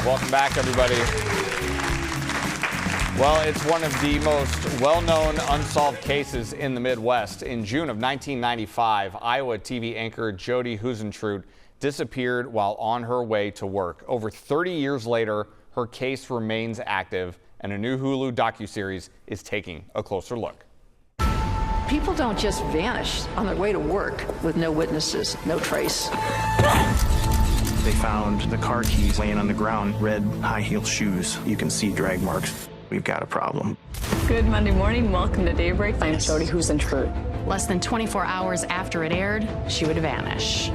Welcome back, everybody. Well, it's one of the most well-known unsolved cases in the Midwest. In June of 1995, Iowa TV anchor Jodi Huisentruit disappeared while on her way to work. Over 30 years later, her case remains active, and a new Hulu docuseries is taking a closer look. People don't just vanish on their way to work with no witnesses, no trace. They found the car keys laying on the ground, red high-heel shoes. You can see drag marks. We've got a problem. Good Monday morning. Welcome to Daybreak. I'm Jodi Huisentruit. Less than 24 hours after it aired, she would vanish.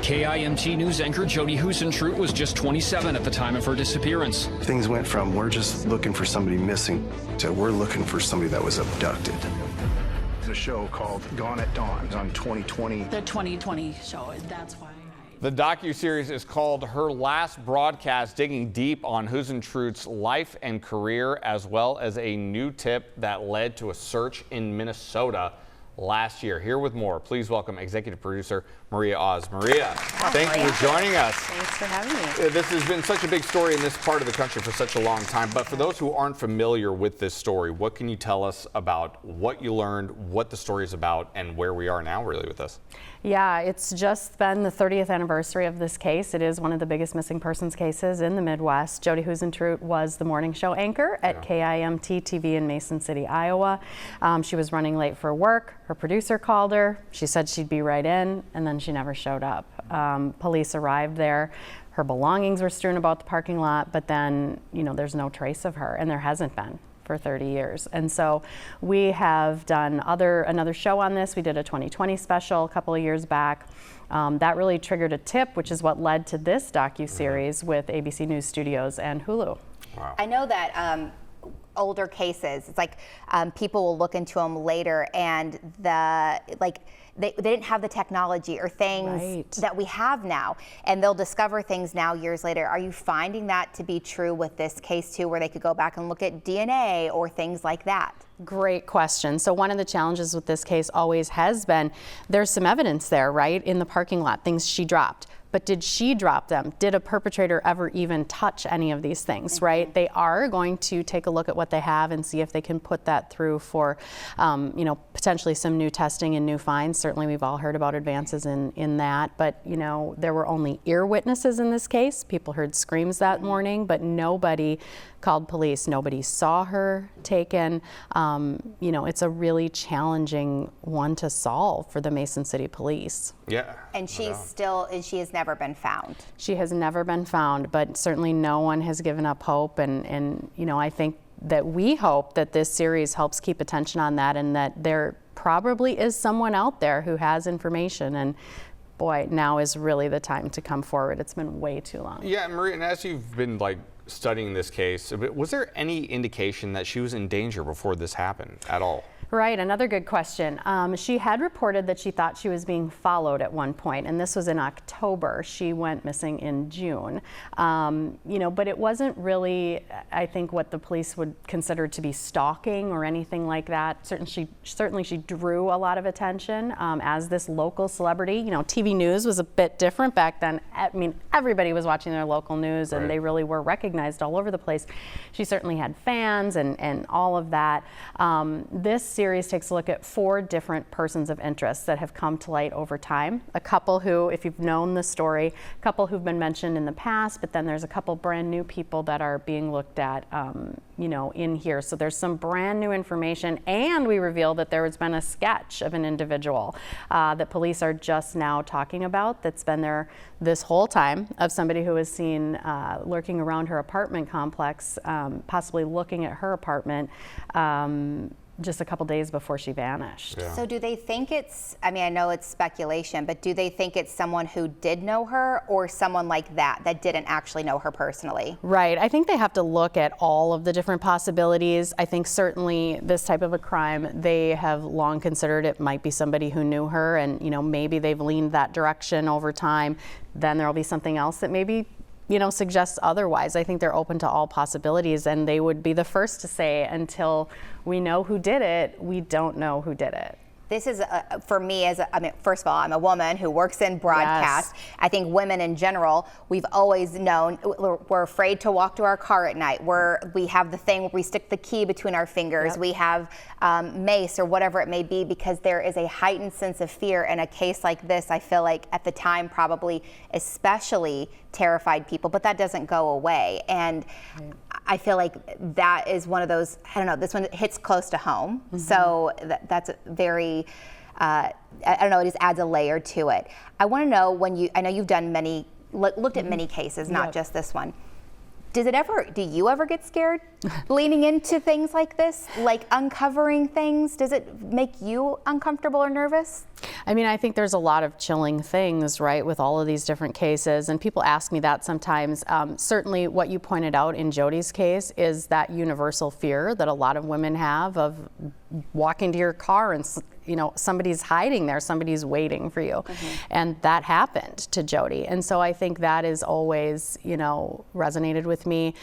KIMT News anchor Jodi Huisentruit was just 27 at the time of her disappearance. Things went from we're just looking for somebody missing to we're looking for somebody that was abducted. There's a show called Gone at Dawn on 2020. The 2020 show, that's why. The docuseries is called Her Last Broadcast, digging deep on Huisentruit's life and career, as well as a new tip that led to a search in Minnesota last year. Here with more, please welcome executive producer Maria Oz. Maria, thank you for joining us. Thanks for having me. This has been such a big story in this part of the country for such a long time, but for those who aren't familiar with this story, what can you tell us about what you learned, what the story is about, and where we are now really with this? Yeah, it's just been the 30th anniversary of this case. It is one of the biggest missing persons cases in the Midwest. Jodi Huisentruit was the morning show anchor at KIMT TV in Mason City, Iowa. She was running late for work. Her producer called her. She said she'd be right in, and then she never showed up. Police arrived there. Her belongings were strewn about the parking lot, but then, there's no trace of her, and there hasn't been for 30 years. And so we have done another show on this. We did a 2020 special a couple of years back. That really triggered a tip, which is what led to this docuseries with ABC News Studios and Hulu. Wow. I know that older cases, it's like people will look into them later, and they didn't have the technology or things that we have now, and they'll discover things now years later. Are you finding that to be true with this case too, where they could go back and look at DNA or things like that? Great question. So one of the challenges with this case always has been there's some evidence there, right, in the parking lot, things she dropped. But did she drop them? Did a perpetrator ever even touch any of these things, right? They are going to take a look at what they have and see if they can put that through for, potentially some new testing and new finds. Certainly we've all heard about advances in that, but there were only ear witnesses in this case. People heard screams that morning, but nobody called police. Nobody saw her taken. It's a really challenging one to solve for the Mason City Police. Yeah. And she has never been found. She has never been found, but certainly no one has given up hope. And I think that we hope that this series helps keep attention on that, and that there probably is someone out there who has information. And boy, now is really the time to come forward. It's been way too long. Yeah, Maria, and as you've been studying this case, was there any indication that she was in danger before this happened at all? Right, another good question. She had reported that she thought she was being followed at one point, and this was in October. She went missing in June. But it wasn't really, I think, what the police would consider to be stalking or anything like that. Certainly she drew a lot of attention as this local celebrity. TV news was a bit different back then. I mean, everybody was watching their local news, and they really were recognized all over the place. She certainly had fans and all of that. This series takes a look at 4 different persons of interest that have come to light over time. A couple who, if you've known the story, a couple who've been mentioned in the past, but then there's a couple brand new people that are being looked at, in here. So there's some brand new information, and we reveal that there has been a sketch of an individual that police are just now talking about that's been there this whole time, of somebody who was seen lurking around her apartment complex, possibly looking at her apartment just a couple days before she vanished. Yeah. So do they think I know it's speculation, but do they think it's someone who did know her, or someone like that didn't actually know her personally? Right. I think they have to look at all of the different possibilities. I think certainly this type of a crime, they have long considered it might be somebody who knew her, and maybe they've leaned that direction over time. Then there'll be something else that maybe suggests otherwise. I think they're open to all possibilities, and they would be the first to say, until we know who did it, we don't know who did it. This is, for me, I mean, first of all, I'm a woman who works in broadcast. Yes. I think women in general, we've always known we're afraid to walk to our car at night. We have the thing where we stick the key between our fingers. Yep. We have mace or whatever it may be, because there is a heightened sense of fear. And a case like this, I feel like at the time probably especially terrified people, but that doesn't go away. And I feel like that is one of those, I don't know, this one hits close to home. Mm-hmm. So that's very, I don't know, it just adds a layer to it. I want to know, I know you've done looked at many cases, not just this one. Do you ever get scared leaning into things like this, like uncovering things? Does it make you uncomfortable or nervous? I mean, I think there's a lot of chilling things, right, with all of these different cases, and people ask me that sometimes. Certainly what you pointed out in Jodi's case is that universal fear that a lot of women have of walking to your car and, you know, somebody's hiding there, somebody's waiting for you. Mm-hmm. And that happened to Jodi. And so I think that is always, you know, resonated with me.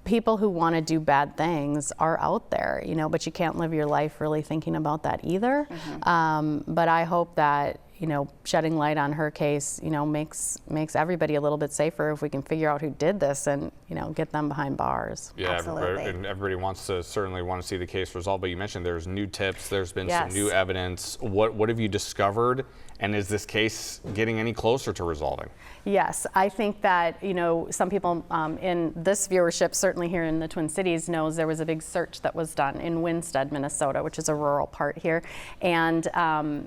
People who want to do bad things are out there, you know, but you can't live your life really thinking about that either. Mm-hmm. But I hope that, you know, shedding light on her case, you know, makes everybody a little bit safer if we can figure out who did this and, you know, get them behind bars. Yeah, absolutely. Everybody certainly want to see the case resolved. But you mentioned there's new tips, there's been some new evidence. What have you discovered? And is this case getting any closer to resolving? Yes, I think that, you know, some people in this viewership, certainly here in the Twin Cities, knows there was a big search that was done in Winstead, Minnesota, which is a rural part here. And,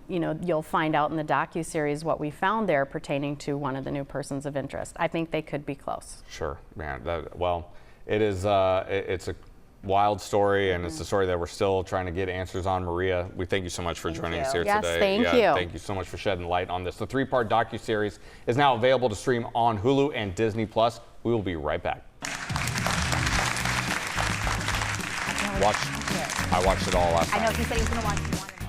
you know, you'll find out in the docuseries what we found there pertaining to one of the new persons of interest. I think they could be close. Sure, man. Well, it is, it's a wild story, and it's a story that we're still trying to get answers on. Maria, we thank you so much for joining us here today. Thank you. Thank you so much for shedding light on this. The 3-part docuseries is now available to stream on Hulu and Disney+. We will be right back. I watched it all last night. I know, he said he was going to watch one.